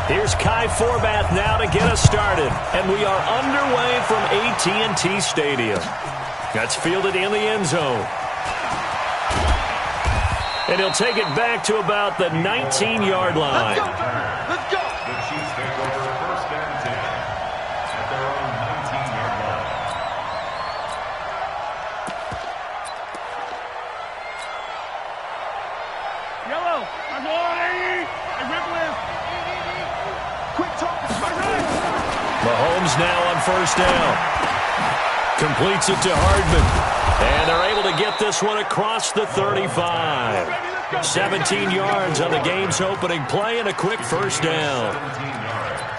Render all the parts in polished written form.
Here's Kai Forbath now to get us started. And we are underway from AT&T Stadium. That's fielded in the end zone. And he'll take it back to about the 19-yard line. Let's go! Let's go! The Chiefs take over first and 10 at their own 19-yard line. Yellow! I'm going! Quick talk! Mahomes now on first down. Completes it to Hardman. And they're able to get this one across the 35. 17 yards on the game's opening play and a quick first down.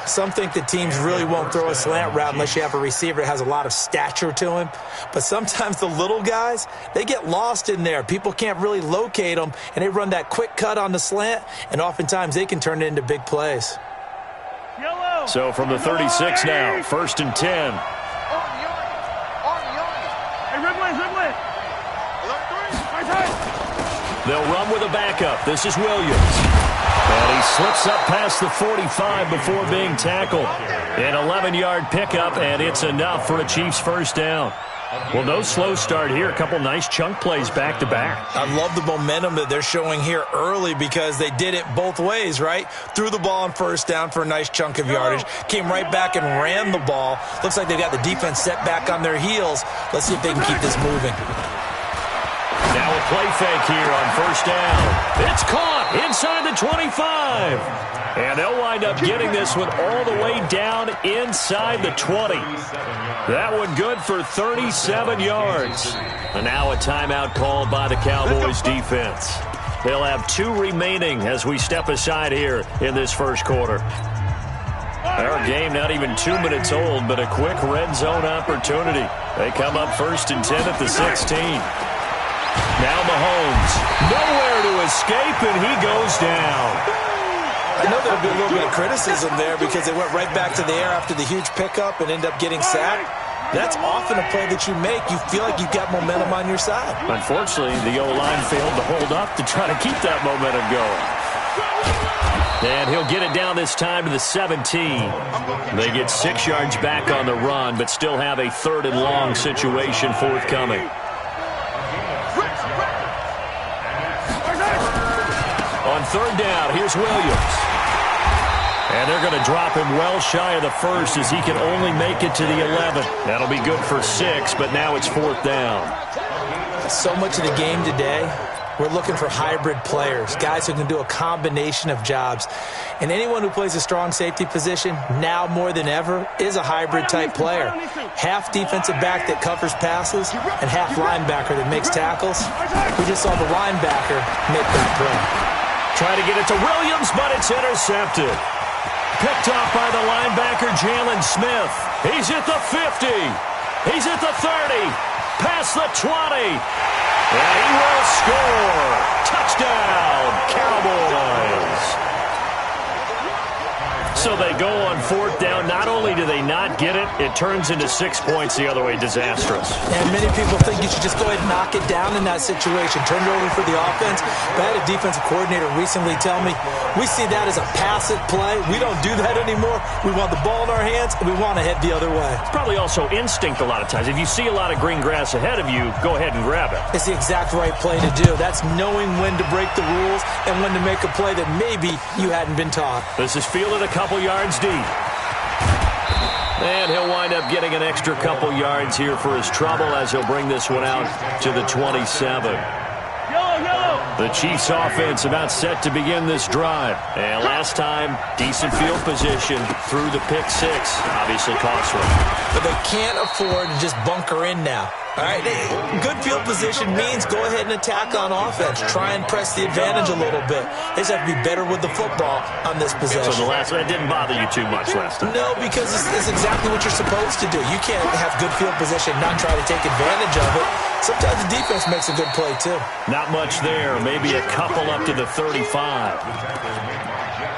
Some think that teams really won't throw a slant route unless you have a receiver that has a lot of stature to him. But sometimes the little guys, they get lost in there. People can't really locate them, and they run that quick cut on the slant, and oftentimes they can turn it into big plays. So from the 36 now, first and 10. They'll run with a backup. This is Williams. And he slips up past the 45 before being tackled. An 11-yard pickup, and it's enough for a Chiefs first down. Well, no slow start here. A couple nice chunk plays back-to-back. I love the momentum that they're showing here early because they did it both ways, right? Threw the ball on first down for a nice chunk of yardage. Came right back and ran the ball. Looks like they've got the defense set back on their heels. Let's see if they can keep this moving. Now a play fake here on first down. It's caught inside the 25. And they'll wind up getting this one all the way down inside the 20. That one good for 37 yards. And now a timeout called by the Cowboys defense. They'll have 2 remaining as we step aside here in this first quarter. Our game not even 2 minutes old, but a quick red zone opportunity. They come up first and 10 at the 16. Now Mahomes, nowhere to escape, and he goes down. I know there'll be a little bit of criticism there because they went right back to the air after the huge pickup and end up getting sacked. That's often a play that you make. You feel like you've got momentum on your side. Unfortunately, the O-line failed to hold up to try to keep that momentum going. And he'll get it down this time to the 17. They get 6 yards back on the run, but still have a 3rd and long situation forthcoming. On 3rd down, here's Williams. And they're going to drop him well shy of the 1st as he can only make it to the 11. That'll be good for 6, but now it's 4th down. So much of the game today, we're looking for hybrid players, guys who can do a combination of jobs. And anyone who plays a strong safety position, now more than ever, is a hybrid-type player. Half defensive back that covers passes and half linebacker that makes tackles. We just saw the linebacker make that play. Try to get it to Williams, but it's intercepted. Picked off by the linebacker, Jalen Smith. He's at the 50. He's at the 30. Past the 20. And he will score. Touchdown, Cowboys. So they go on 4th down. Not only do they not get it, it turns into 6 points the other way. Disastrous. And many people think you should just go ahead and knock it down in that situation. Turn it over for the offense. But I had a defensive coordinator recently tell me, we see that as a passive play. We don't do that anymore. We want the ball in our hands, and we want to head the other way. It's probably also instinct a lot of times. If you see a lot of green grass ahead of you, go ahead and grab it. It's the exact right play to do. That's knowing when to break the rules and when to make a play that maybe you hadn't been taught. This is fielded a couple yards deep. And he'll wind up getting an extra couple yards here for his trouble as he'll bring this one out to the 27. The Chiefs offense about set to begin this drive. And last time, decent field position through the pick 6. Obviously costly. But they can't afford to just bunker in now. All right, good field position means go ahead and attack on offense. Try and press the advantage a little bit. They just have to be better with the football on this possession. So the last one didn't bother you too much last time? No, because it's exactly what you're supposed to do. You can't have good field position, not try to take advantage of it. Sometimes the defense makes a good play, too. Not much there. Maybe a couple up to the 35.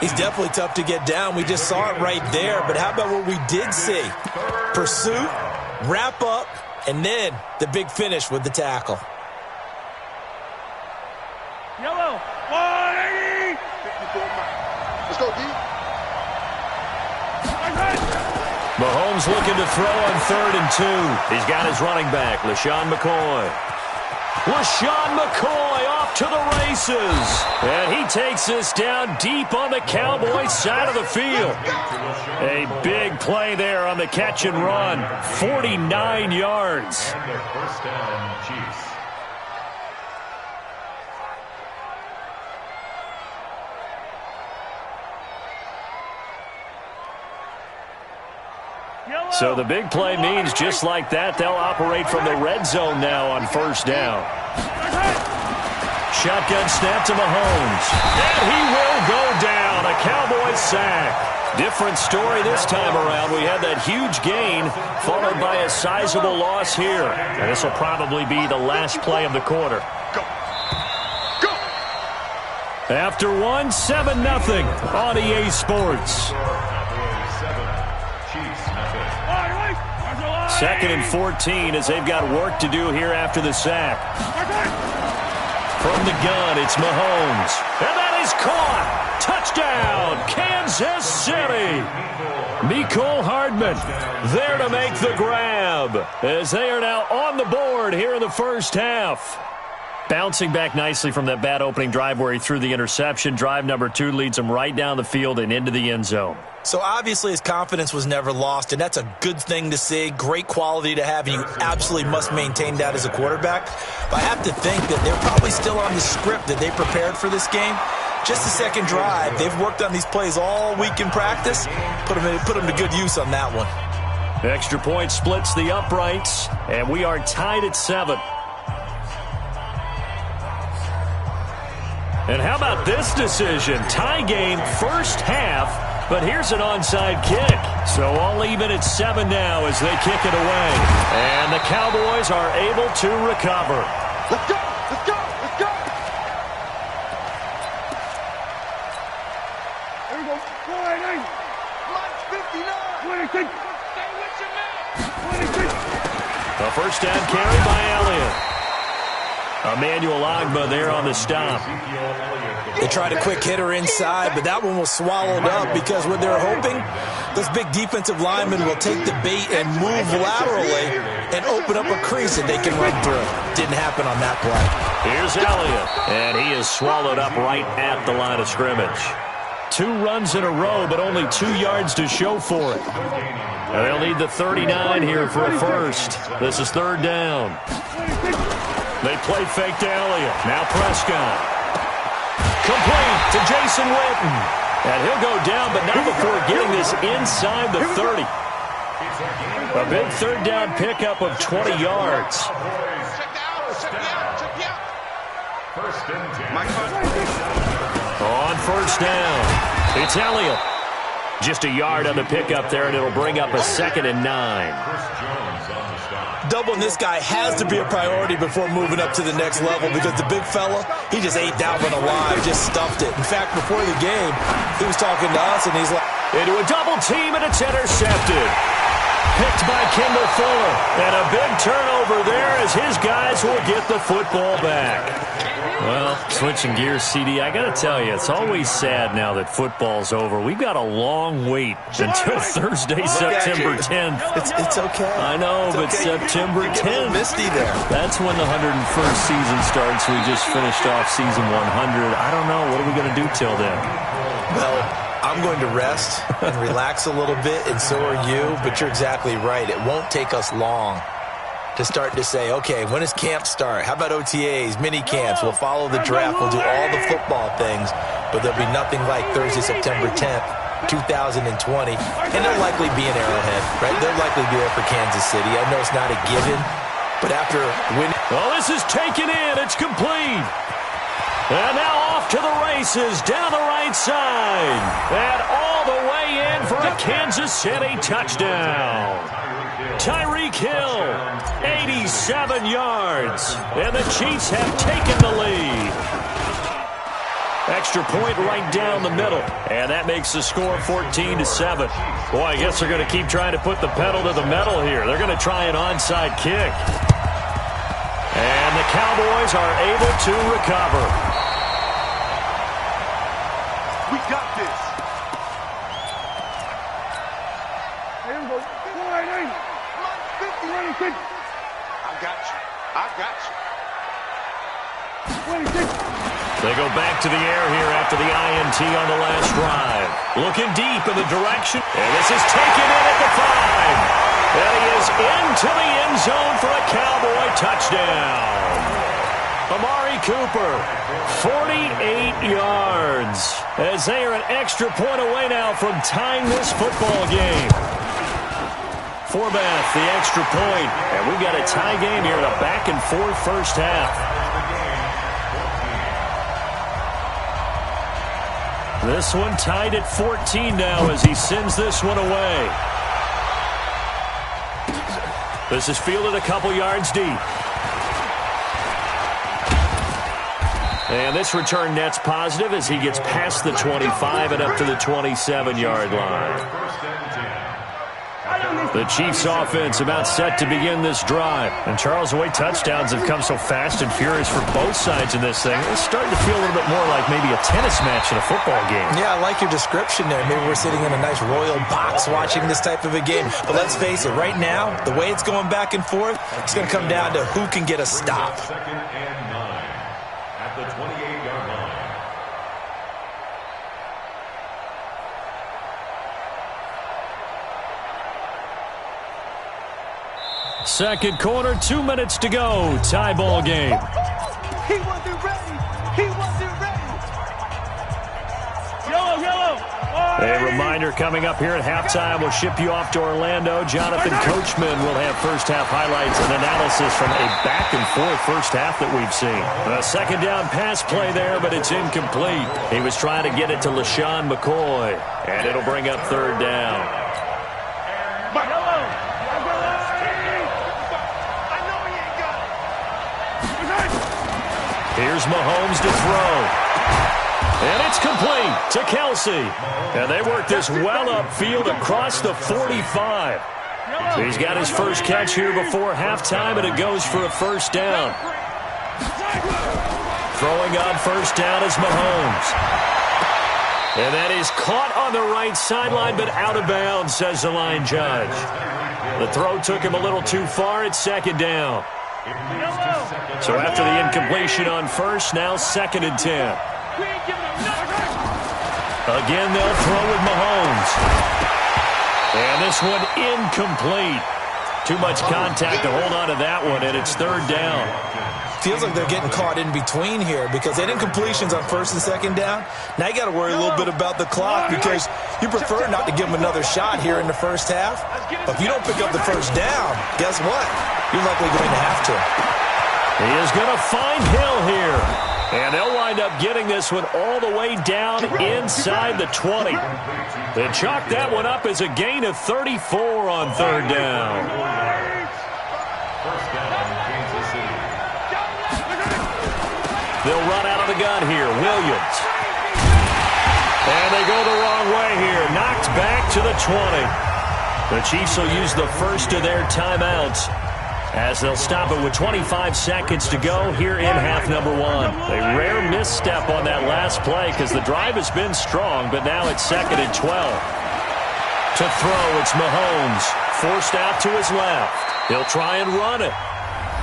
He's definitely tough to get down. We just saw it right there. But how about what we did see? Pursuit, wrap up, and then the big finish with the tackle. Yellow, 180. Let's go, D. Mahomes looking to throw on 3rd and 2. He's got his running back, LaShawn McCoy. LaShawn McCoy off to the races. And he takes this down deep on the Cowboys side of the field. A big play there on the catch and run. 49 yards. And their first down, Chiefs. So the big play means just like that, they'll operate from the red zone now on 1st down. Shotgun snap to Mahomes. And he will go down. A Cowboys sack. Different story this time around. We had that huge gain followed by a sizable loss here. And this will probably be the last play of the quarter. After 7-0 on EA Sports. 2nd and 14 as they've got work to do here after the sack. From the gun, it's Mahomes. And that is caught. Touchdown, Kansas City. Mecole Hardman there to make the grab as they are now on the board here in the first half. Bouncing back nicely from that bad opening drive where he threw the interception. Drive number 2 leads him right down the field and into the end zone. So obviously his confidence was never lost, and that's a good thing to see, great quality to have, and you absolutely must maintain that as a quarterback. But I have to think that they're probably still on the script that they prepared for this game. Just the second drive. They've worked on these plays all week in practice. Put them to good use on that one. Extra point splits the uprights, and we are tied at 7. And how about this decision? Tie game, first half. But here's an onside kick. So all even at 7 now as they kick it away. And the Cowboys are able to recover. Let's go! Let's go! Let's go! There we go. 4-8-8. Mike's 59. 26. Stay with your man. 26. A first down carry by Elliott. Emmanuel Ogbah there on the stop. They tried a quick hitter inside, but that one was swallowed up because what they're hoping, those big defensive linemen will take the bait and move laterally and open up a crease that they can run through. Didn't happen on that play. Here's Elliott, and he is swallowed up right at the line of scrimmage. 2 runs in a row, but only 2 yards to show for it. And they'll need the 39 here for a first. This is 3rd down. They play fake to Elliott. Now Prescott. Complete to Jason Witten. And he'll go down, but not before getting this inside the 30. A big 3rd down pickup of 20 yards. First and 10. On 1st down, it's Elliott. Just a yard on the pickup there, and it'll bring up a 2nd and 9. Doubling this guy has to be a priority before moving up to the next level because the big fella, he just ate that one alive, just stuffed it. In fact, before the game, he was talking to us, and he's like... Into a double team, and it's intercepted. Picked by Kendall Fuller. And a big turnover there as his guys will get the football back. Well, switching gears, CD, I got to tell you, it's always sad now that football's over. We've got a long wait until Thursday, September 10th. It's okay. I know, but okay. September 10th. Misty there. That's when the 101st season starts. We just finished off season 100. I don't know. What are we going to do till then? Well, I'm going to rest and relax a little bit, and so are you, but you're exactly right. It won't take us long to start to say, okay, when does camp start? How about OTAs, mini camps? We'll follow the draft. We'll do all the football things, but there'll be nothing like Thursday, September 10th, 2020, and they'll likely be in Arrowhead, right? They'll likely be there for Kansas City. I know it's not a given, but after winning... Well, this is taken in. It's complete. And now off to the races down the right side. And all the way in for a Kansas City touchdown. Tyreek Hill, 87 yards. And the Chiefs have taken the lead. Extra point right down the middle. And that makes the score 14-7. Boy, I guess they're going to keep trying to put the pedal to the metal here. They're going to try an onside kick. And the Cowboys are able to recover. We got this. Here we go. They go back to the air here after the INT on the last drive. Looking deep in the direction. And this is taken in at the 5. And he is into the end zone for a Cowboy touchdown. Amari Cooper, 48 yards. As they are an extra point away now from tying this football game. Forbath, the extra point. And we've got a tie game here in a back-and-forth first half. This one tied at 14 now as he sends this one away. This is fielded a couple yards deep. And this return net's positive as he gets past the 25 and up to the 27-yard line. The Chiefs offense about set to begin this drive. And Charles, the way touchdowns have come so fast and furious for both sides in this thing, it's starting to feel a little bit more like maybe a tennis match in a football game. Yeah, I like your description there. Maybe we're sitting in a nice royal box watching this type of a game. But let's face it, right now, the way it's going back and forth, it's going to come down to who can get a stop. 2nd and 9 at the 28-yard line. Second quarter, 2 minutes to go. Tie ball game. He wasn't ready. He wasn't ready. Yellow. A reminder coming up here at halftime. We'll ship you off to Orlando. Jonathan Coachman will have first-half highlights and analysis from a back-and-forth first half that we've seen. A second down pass play there, but it's incomplete. He was trying to get it to LaShawn McCoy, and it'll bring up third down. Here's Mahomes to throw. And it's complete to Kelsey. And they work this well upfield across the 45. So he's got his first catch here before halftime, and it goes for a first down. Throwing on first down is Mahomes. And that is caught on the right sideline, but out of bounds, says the line judge. The throw took him a little too far. It's second down. So after the incompletion on first, now 2nd and 10. Again, they'll throw with Mahomes. And this one incomplete. Too much contact to hold on to that one, and it's third down. Feels like they're getting caught in between here because they did incompletions on first and second down. Now you got to worry a little bit about the clock because you prefer not to give them another shot here in the first half. But if you don't pick up the first down, guess what? You're likely going to have to. He is going to find Hill here. And they'll wind up getting this one all the way down inside the 20. They chalk that one up as a gain of 34 on third down. First down, Kansas City. They'll run out of the gun here. Williams. And they go the wrong way here. Knocked back to the 20. The Chiefs will use the first of their timeouts as they'll stop it with 25 seconds to go here in half number 1. A rare misstep on that last play because the drive has been strong, but now it's 2nd and 12. To throw, it's Mahomes. Forced out to his left. He'll try and run it.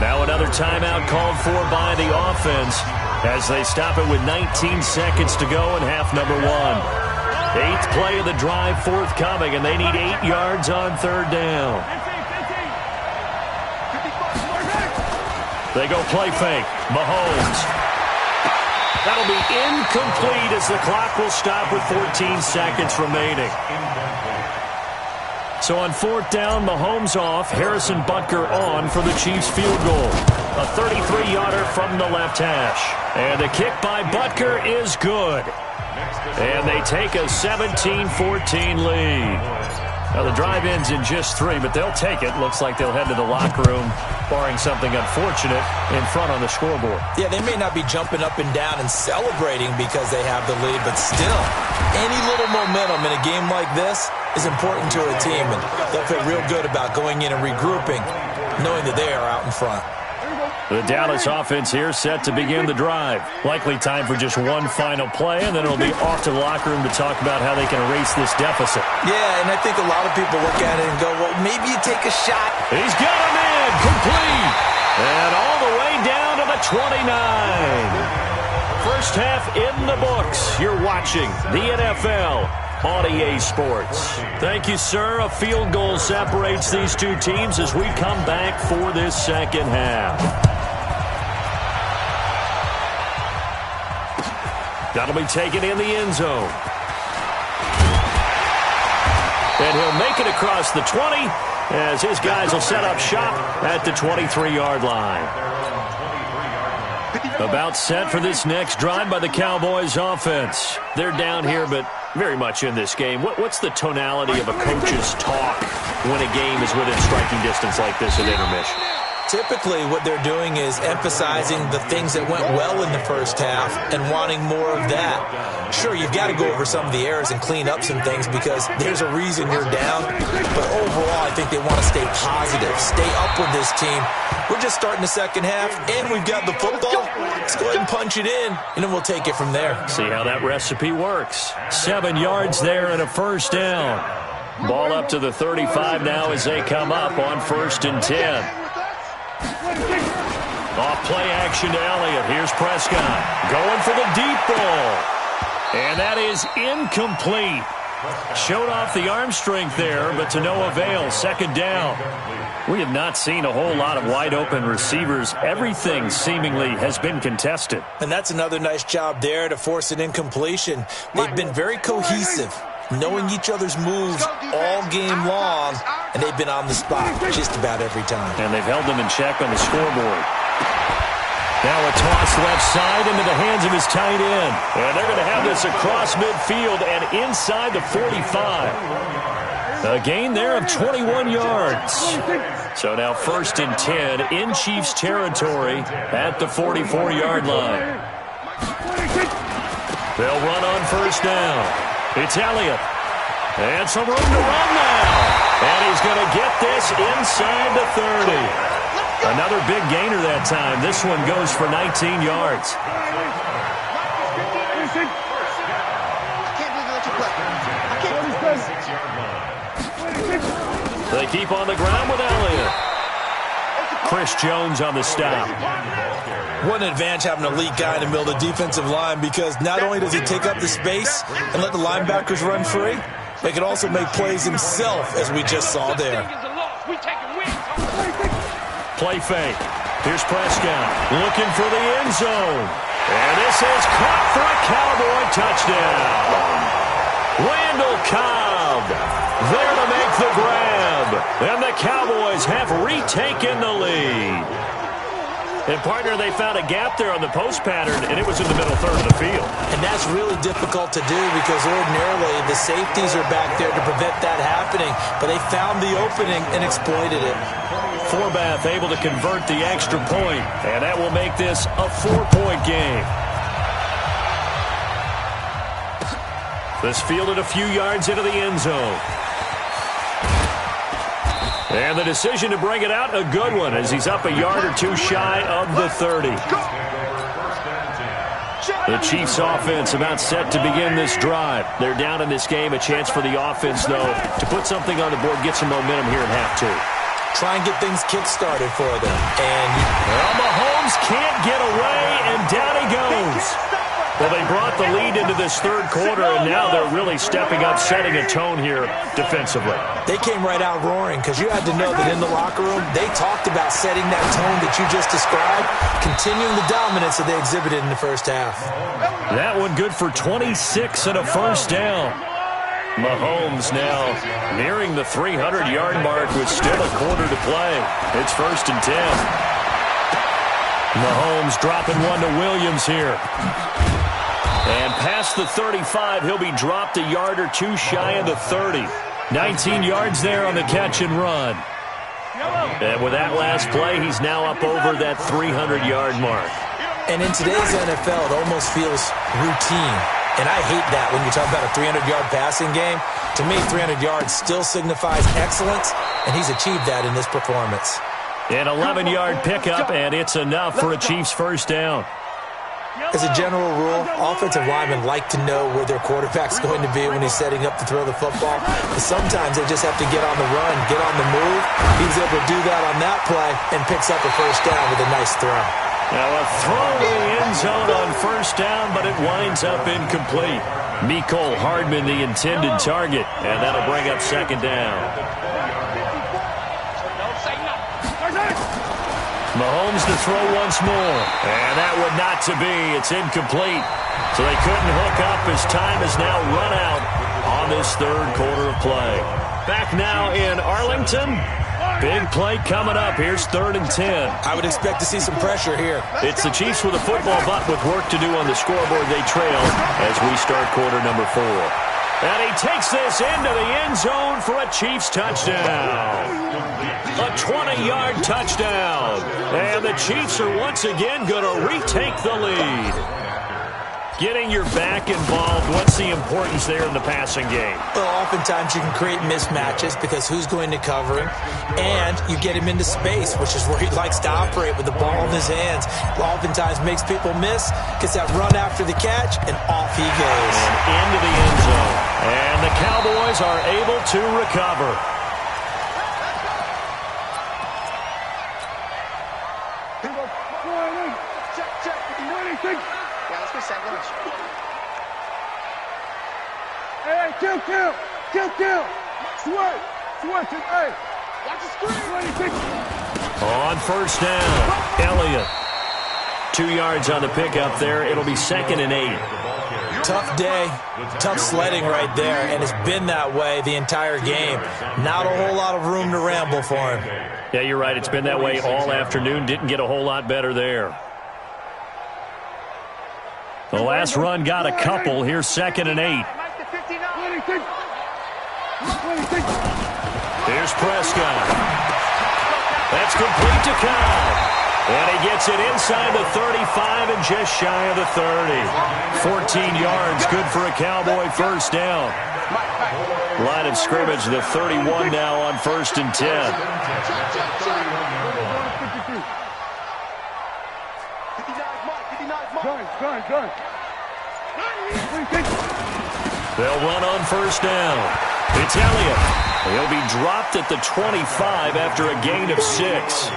Now another timeout called for by the offense as they stop it with 19 seconds to go in half number 1. 8th play of the drive forthcoming, and they need 8 yards on third down. They go play fake. Mahomes. That'll be incomplete as the clock will stop with 14 seconds remaining. So on fourth down, Mahomes off, Harrison Butker on for the Chiefs field goal. A 33-yarder from the left hash. And the kick by Butker is good. And they take a 17-14 lead. Now the drive ends in just 3, but they'll take it. Looks like they'll head to the locker room, barring something unfortunate, in front on the scoreboard. Yeah, they may not be jumping up and down and celebrating because they have the lead, but still, any little momentum in a game like this is important to a team, and they'll feel real good about going in and regrouping, knowing that they are out in front. The Dallas offense here set to begin the drive. Likely time for just one final play, and then it'll be off to the locker room to talk about how they can erase this deficit. Yeah, and I think a lot of people look at it and go, well, maybe you take a shot. He's got him in, complete, and all the way down to the 29. For a first half in the books. You're watching the NFL on EA Sports. Thank you, sir. A field goal separates these two teams as we come back for this second half. That'll be taken in the end zone. And he'll make it across the 20 as his guys will set up shop at the 23-yard line. About set for this next drive by the Cowboys offense. They're down here, but very much in this game. What's the tonality of a coach's talk when a game is within striking distance like this at intermission? Typically, what they're doing is emphasizing the things that went well in the first half and wanting more of that. Sure, you've got to go over some of the errors and clean up some things because there's a reason you're down. But overall, I think they want to stay positive, stay up with this team. We're just starting the second half, and we've got the football. Let's go ahead and punch it in, and then we'll take it from there. See how that recipe works. 7 yards there and a first down. Ball up to the 35 now as they come up on 1st and 10. Off play action to Elliott. Here's Prescott going for the deep ball. And that is incomplete. Showed off the arm strength there, but to no avail. Second down. We have not seen a whole lot of wide open receivers. Everything seemingly has been contested. And that's another nice job there to force an incompletion. They've been very cohesive, knowing each other's moves all game long, and they've been on the spot just about every time. And they've held them in check on the scoreboard. Now a toss left side into the hands of his tight end. And they're going to have this across midfield and inside the 45. A gain there of 21 yards. So now 1st and 10 in Chiefs territory at the 44-yard line. They'll run on 1st down. It's Elliott. And some room to run now. And he's going to get this inside the 30. Another big gainer that time. This one goes for 19 yards. They keep on the ground with Elliott. Chris Jones on the stop. What an advantage having an elite guy in the middle of the defensive line, because not only does he take up the space and let the linebackers run free, but he can also make plays himself, as we just saw there. Play fake. Here's Prescott looking for the end zone. And this is caught for a Cowboy touchdown. Randall Cobb there to make the grab. And the Cowboys have retaken the lead. And, partner, they found a gap there on the post pattern, and it was in the middle third of the field. And that's really difficult to do because ordinarily the safeties are back there to prevent that happening. But they found the opening and exploited it. Forbath able to convert the extra point, and that will make this a 4-point game. This fielded a few yards into the end zone. And the decision to bring it out, a good one, as he's up a yard or two shy of the 30. The Chiefs offense about set to begin this drive. They're down in this game. A chance for the offense, though, to put something on the board, get some momentum here in half two. Try and get things kick-started for them. And well, Mahomes can't get away, and down he goes. Well, they brought the lead into this third quarter, and now they're really stepping up, setting a tone here defensively. They came right out roaring because you had to know that in the locker room, they talked about setting that tone that you just described, continuing the dominance that they exhibited in the first half. That one good for 26 and a first down. Mahomes now nearing the 300-yard mark with still a quarter to play. It's 1st and 10. Mahomes dropping one to Williams here. And past the 35, he'll be dropped a yard or two shy of the 30. 19 yards there on the catch and run. And with that last play, he's now up over that 300-yard mark. And in today's NFL, it almost feels routine. And I hate that when you talk about a 300-yard passing game. To me, 300 yards still signifies excellence, and he's achieved that in this performance. An 11-yard pickup, and it's enough for a Chiefs first down. As a general rule, offensive linemen like to know where their quarterback's going to be when he's setting up to throw the football. But sometimes they just have to get on the run, get on the move. He was able to do that on that play and picks up a first down with a nice throw. Now a throw to the end zone on first down, but it winds up incomplete. Mecole Hardman, the intended target, and that'll bring up second down. Mahomes to throw once more, and that would not to be. It's incomplete. So they couldn't hook up as time is now run out on this third quarter of play. Back now in Arlington. Big play coming up. Here's 3rd and 10. I would expect to see some pressure here. It's the Chiefs with a football, but with work to do on the scoreboard. They trail as we start quarter number 4. And he takes this into the end zone for a Chiefs touchdown. A 20-yard touchdown. And the Chiefs are once again going to retake the lead. Getting your back involved, what's the importance there in the passing game? Well, oftentimes you can create mismatches because who's going to cover him, and you get him into space, which is where he likes to operate with the ball in his hands. Oftentimes makes people miss, gets that run after the catch, and off he goes. And into the end zone. And the Cowboys are able to recover. Hey, kill. Sweat, hey. Watch the screen. On first down, Elliott. 2 yards on the pickup there. It'll be 2nd and 8. Tough day, tough sledding right there, and it's been that way the entire game. Not a whole lot of room to ramble for him. Yeah, you're right. It's been that way all afternoon. Didn't get a whole lot better there. The last run got a couple. Here's 2nd and 8. Here's Prescott. That's complete to Cobb. And he gets it inside the 35 and just shy of the 30. 14 yards, good for a Cowboy first down. Line of scrimmage, the 31 now on 1st and 10. Gun. They'll run on first down. It's Elliott. He'll be dropped at the 25 after a gain of 6.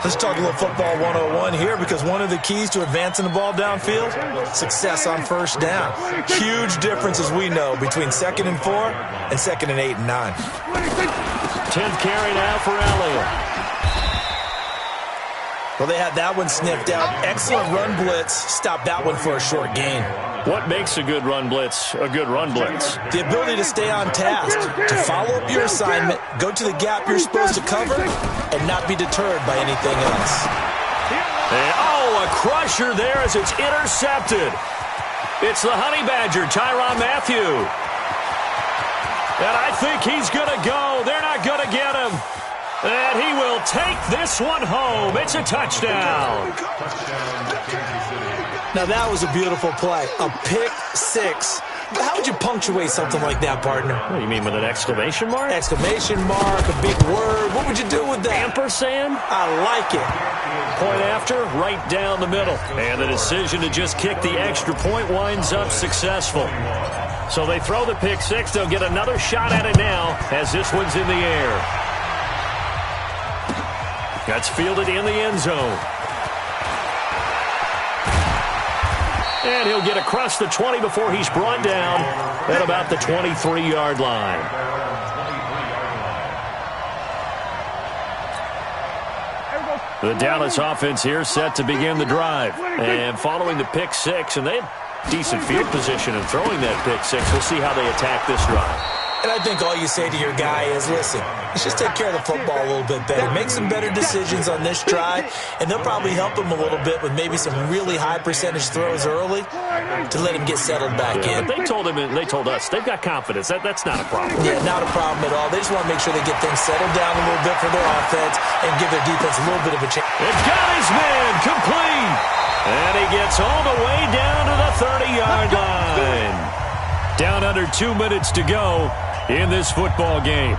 Let's talk a little football 101 here, because one of the keys to advancing the ball downfield, success on first down. Huge difference, as we know, between 2nd and 4 and 2nd and 8 and 9. 10th carry now for Elliott. Well, they had that one sniffed out. Excellent run blitz. Stopped that one for a short gain. What makes a good run blitz a good run blitz? The ability to stay on task, to follow up your assignment, go to the gap you're supposed to cover, and not be deterred by anything else. And, a crusher there as it's intercepted. It's the Honey Badger, Tyrann Mathieu. And I think he's going to go. They're not going to get him. And he will take this one home. It's a touchdown. Now, that was a beautiful play. A pick six. How would you punctuate something like that, partner? What do you mean, with an exclamation mark? Exclamation mark, a big word. What would you do with that? Ampersand? I like it. Point after, right down the middle. And the decision to just kick the extra point winds up successful. So they throw the pick six. They'll get another shot at it now as this one's in the air. That's fielded in the end zone. And he'll get across the 20 before he's brought down at about the 23-yard line. The Dallas offense here set to begin the drive. And following the pick six, and they had decent field position in throwing that pick six. We'll see how they attack this drive. And I think all you say to your guy is, listen, let's just take care of the football a little bit better. Make some better decisions on this drive, and they'll probably help him a little bit with maybe some really high percentage throws early to let him get settled back in. They told us, they've got confidence. That's not a problem. Yeah, not a problem at all. They just want to make sure they get things settled down a little bit for their offense and give their defense a little bit of a chance. It's got his man complete. And he gets all the way down to the 30-yard line. Down under 2 minutes to go in this football game.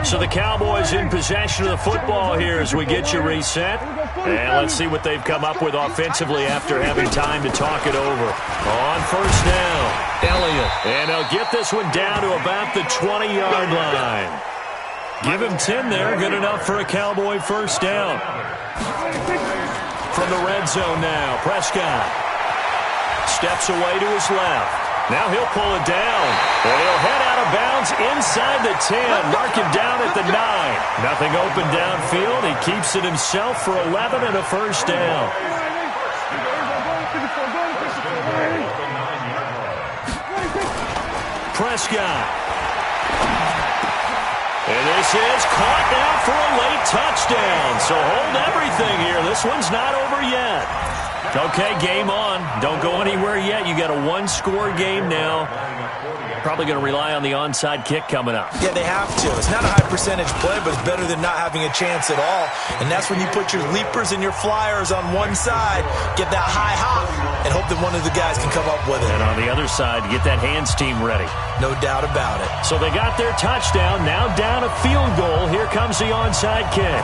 So the Cowboys in possession of the football here as we get you reset. And let's see what they've come up with offensively after having time to talk it over. On first down, Elliott. And they'll get this one down to about the 20-yard line. Give him 10 there. Good enough for a Cowboy first down. from the red zone now. Prescott steps away to his left. Now he'll pull it down, and he'll head out of bounds inside the 10. Mark him down at the 9. Nothing open downfield. He keeps it himself for 11 and a first down. Prescott. And this is caught now for a late touchdown. So hold everything here. This one's not over yet. Okay, game on. Don't go anywhere yet. You got a one-score game now. Probably going to rely on the onside kick coming up. Yeah, they have to. It's not a high-percentage play, but it's better than not having a chance at all. And that's when you put your leapers and your flyers on one side, get that high hop, and hope that one of the guys can come up with it. And on the other side, get that hands team ready. No doubt about it. So they got their touchdown. Now down a field goal. Here comes the onside kick.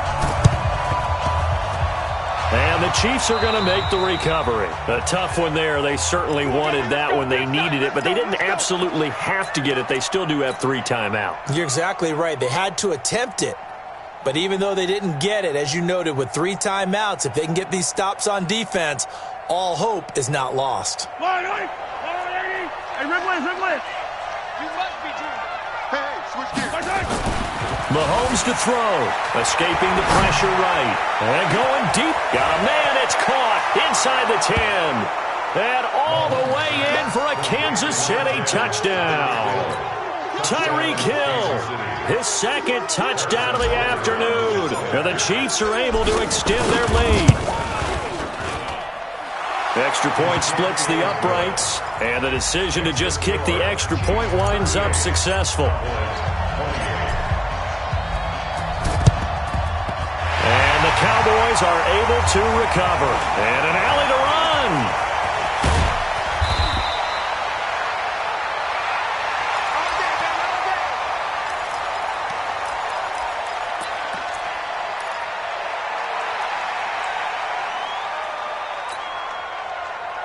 And the Chiefs are going to make the recovery. A tough one there. They certainly wanted that one. They needed it, but they didn't absolutely have to get it. They still do have 3 timeouts. You're exactly right. They had to attempt it. But even though they didn't get it, as you noted, with 3 timeouts, if they can get these stops on defense, all hope is not lost. Hey, Ridley. You must be doing. Hey, switch gears. Mahomes to throw, escaping the pressure right, and going deep. Got a man, it's caught inside the 10, and all the way in for a Kansas City touchdown. Tyreek Hill, his second touchdown of the afternoon, and the Chiefs are able to extend their lead. The extra point splits the uprights, and the decision to just kick the extra point winds up successful. The Cowboys are able to recover. And an alley to run.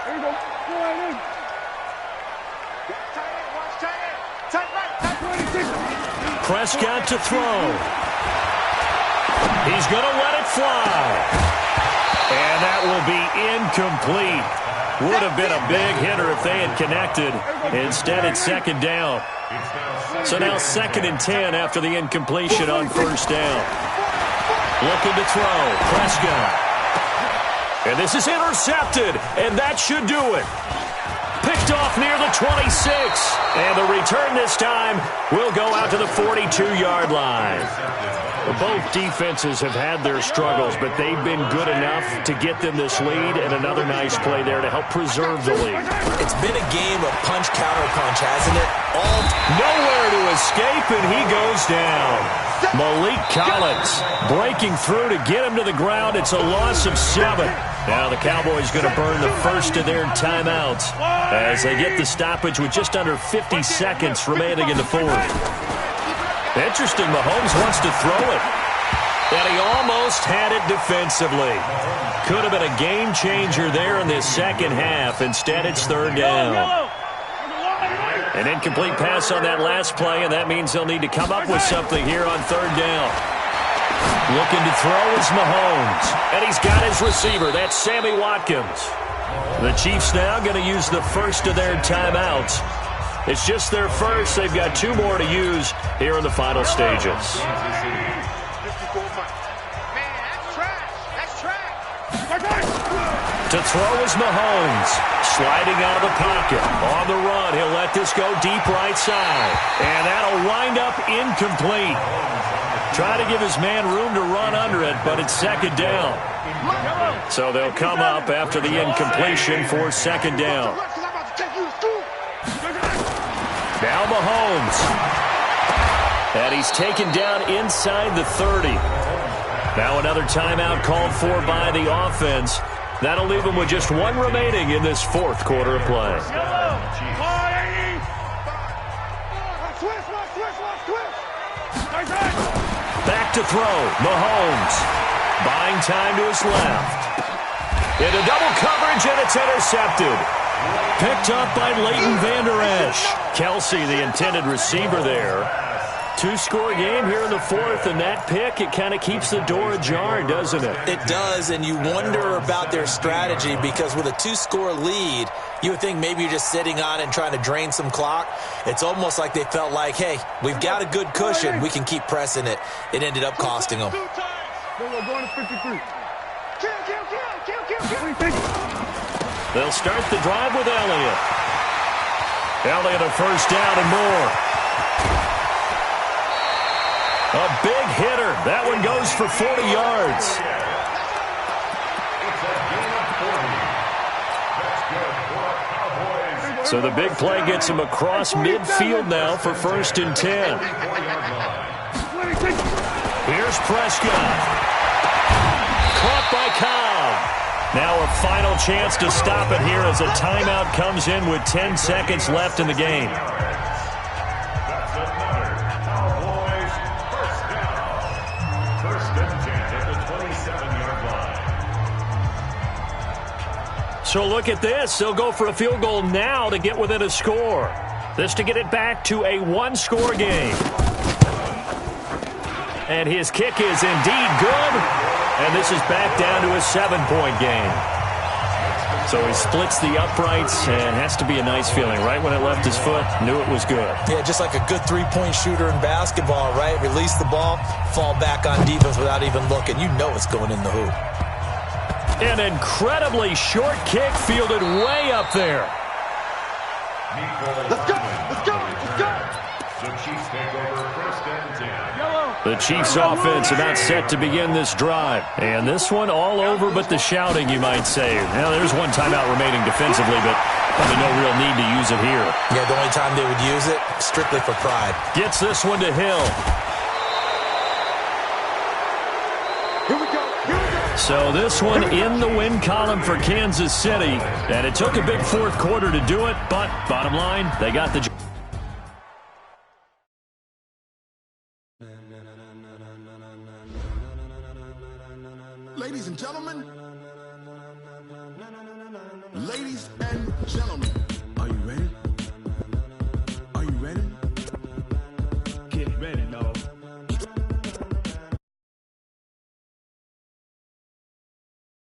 Here you go. Go right in. Tight right. Prescott to throw. He's going to let it fly. And that will be incomplete. Would have been a big hitter if they had connected. Instead, it's second down. So now 2nd and 10 after the incompletion on first down. Looking to throw. Prescott. And this is intercepted. And that should do it. Picked off near the 26. And the return this time will go out to the 42-yard line. Both defenses have had their struggles, but they've been good enough to get them this lead, and another nice play there to help preserve the lead. It's been a game of punch-counter-punch, hasn't it? Nowhere to escape, and he goes down. Malik Collins breaking through to get him to the ground. It's a loss of 7. Now the Cowboys going to burn the first of their timeouts as they get the stoppage with just under 50 seconds remaining in the fourth. Interesting, Mahomes wants to throw it. And he almost had it defensively. Could have been a game changer there in this second half. Instead, it's third down. An incomplete pass on that last play, and that means they'll need to come up with something here on third down. Looking to throw is Mahomes. And he's got his receiver. That's Sammy Watkins. The Chiefs now going to use the first of their timeouts. It's just their first. They've got 2 more to use here in the final stages. Man, that's trash. That's trash. To throw is Mahomes. Sliding out of the pocket. On the run, he'll let this go deep right side. And that'll wind up incomplete. Try to give his man room to run under it, but it's second down. So they'll come up after the incompletion for second down. Now Mahomes. And he's taken down inside the 30. Now another timeout called for by the offense. That'll leave him with just 1 remaining in this fourth quarter of play. Back to throw. Mahomes. Buying time to his left. Into double coverage, and it's intercepted. Picked up by Leighton Vander Esch. Kelsey, the intended receiver there. Two-score game here in the fourth, and that pick, it kind of keeps the door ajar, doesn't it? It does, and you wonder about their strategy because with a two-score lead, you would think maybe you're just sitting on it and trying to drain some clock. It's almost like they felt like, hey, we've got a good cushion. We can keep pressing it. It ended up costing them. Going to 53. They'll start the drive with Elliott. Elliott a first down and more. A big hitter. That one goes for 40 yards. So the big play gets him across midfield now for 1st and 10. Here's Prescott. Caught by Cobb. Now a final chance to stop it here as a timeout comes in with 10 seconds left in the game. That's another Cowboys first down. 1st and 10 at the 27-yard line. So look at this. They'll go for a field goal now to get within a score. This to get it back to a one-score game. And his kick is indeed good. And this is back down to a 7-point game. So he splits the uprights, and has to be a nice feeling. Right when it left his foot, knew it was good. Yeah, just like a good three-point shooter in basketball, right? Release the ball, fall back on defense without even looking. You know it's going in the hoop. An incredibly short kick fielded way up there. Let's go! Let's go! Let's go! The Chiefs take over 1st and 10. The Chiefs offense about set to begin this drive. And this one all over but the shouting, you might say. Now, there's one timeout remaining defensively, but probably no real need to use it here. Yeah, the only time they would use it, strictly for pride. Gets this one to Hill. Here we go! Here we go! So this one in the win column for Kansas City. And it took a big fourth quarter to do it, but bottom line, they got the job. Ladies and gentlemen,